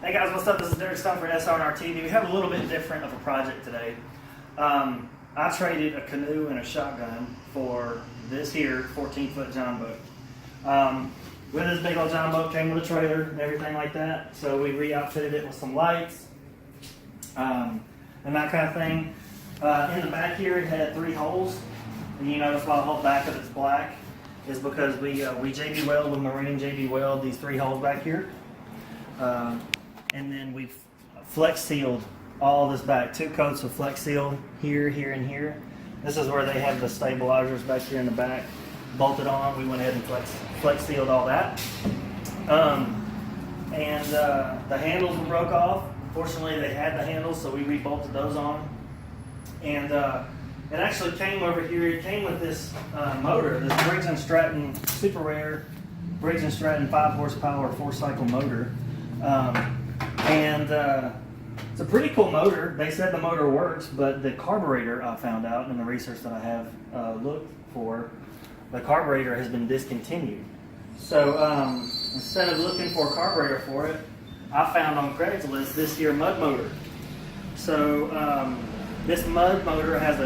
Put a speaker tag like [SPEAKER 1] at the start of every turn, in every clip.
[SPEAKER 1] Hey guys, what's up? This is Derek Stone for SR&RTV. We have a little bit different of a project today. I traded a canoe and a shotgun for this here 14-foot Jon Boat. With this big old Jon Boat came with a trailer and everything like that. So we re-outfitted it with some lights and that kind of thing. In the back here, it had 3 holes. And you notice why the whole back of it's black is because we JB Weld with Marine JB Weld these 3 holes back here. And then we've flex sealed all this back, 2 coats of flex seal here, here, and here. This is where they have the stabilizers back here in the back bolted on. We went ahead and flex sealed all that. The handles were broke off. Fortunately, they had the handles, so we rebolted those on. And it actually came over here. It came with this motor, this Briggs & Stratton super rare Briggs & Stratton 5 horsepower 4-cycle motor. It's a pretty cool motor. They said the motor works, but the carburetor, I found out in the research that I have looked for, the carburetor has been discontinued. So instead of looking for a carburetor for it, I found on Craigslist this here mud motor. So this mud motor has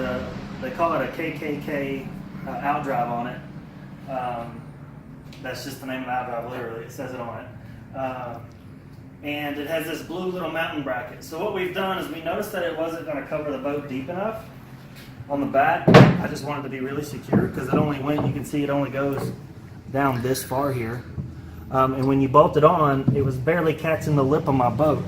[SPEAKER 1] they call it a KKK outdrive on it. That's just the name of the outdrive, literally. It says it on it. And it has this blue little mountain bracket. So what we've done is we noticed that it wasn't going to cover the boat deep enough on the back. I just wanted to be really secure because it only went, you can see it only goes down this far here. And when you bolt it on, it was barely catching the lip of my boat.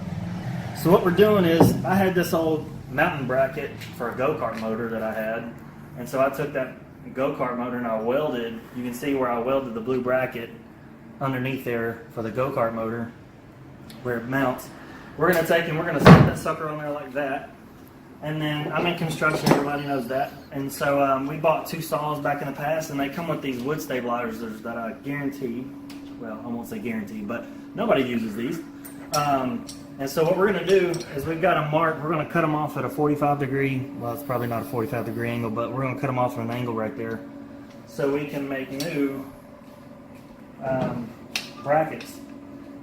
[SPEAKER 1] So what we're doing is, I had this old mountain bracket for a go-kart motor that I had. And so I took that go-kart motor and I welded, you can see where I welded the blue bracket underneath there for the go-kart motor, where it mounts. We're going to take and we're going to set that sucker on there like that. And then I'm in construction, everybody knows that. And so we bought 2 saws back in the past, and they come with these wood stabilizers that I guarantee, well, I won't say guarantee, but nobody uses these. And so what we're going to do is we've got them marked. We're going to cut them off at a 45 degree, well, it's probably not a 45 degree angle, but we're going to cut them off at an angle right there so we can make new brackets.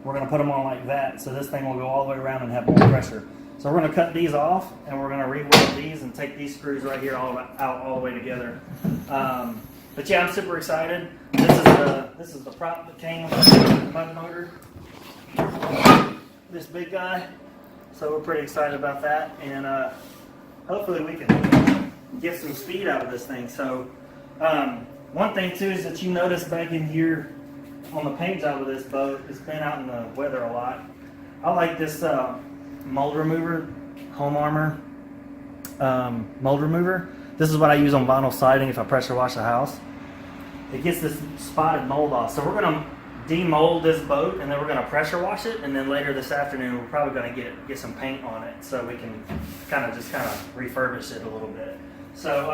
[SPEAKER 1] We're going to put them on like that, so this thing will go all the way around and have more pressure. So we're going to cut these off, and we're going to re-weld these and take these screws right here out all the way together. But yeah, I'm super excited. This is the prop that came with the mud motor. This big guy. So we're pretty excited about that, and hopefully we can get some speed out of this thing. So one thing too is that you notice back in here on the paint job of this boat, it's been out in the weather a lot. I like this mold remover, Home Armor mold remover. This is what I use on vinyl siding if I pressure wash a house. It gets this spotted mold off. So we're going to demold this boat, and then we're going to pressure wash it, and then later this afternoon we're probably going to get some paint on it so we can kind of refurbish it a little bit. So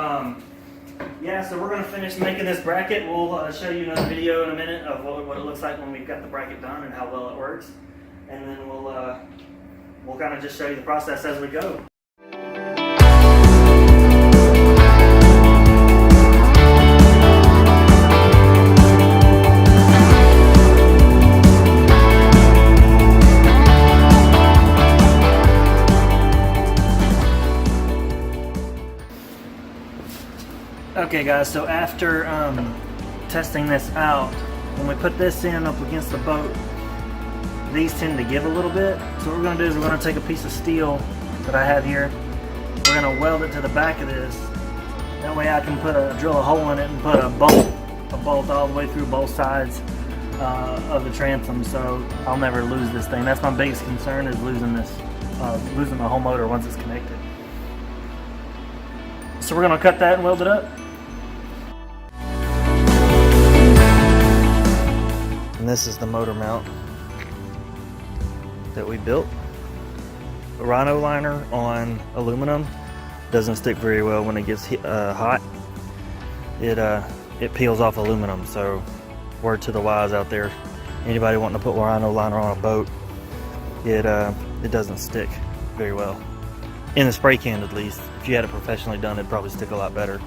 [SPEAKER 1] yeah, so we're going to finish making this bracket. We'll show you another video in a minute of what it looks like when we've got the bracket done and how well it works. And then we'll kind of just show you the process as we go. Okay guys, so after testing this out, when we put this in up against the boat, these tend to give a little bit. So what we're going to do is we're going to take a piece of steel that I have here. We're going to weld it to the back of this. That way I can drill a hole in it and put a bolt all the way through both sides of the transom, so I'll never lose this thing. That's my biggest concern, is losing the whole motor once it's connected. So we're going to cut that and weld it up. And this is the motor mount that we built. A rhino liner on aluminum doesn't stick very well when it gets hot. It peels off aluminum, so word to the wise out there. Anybody wanting to put rhino liner on a boat, it doesn't stick very well. In the spray can at least. If you had it professionally done, it'd probably stick a lot better.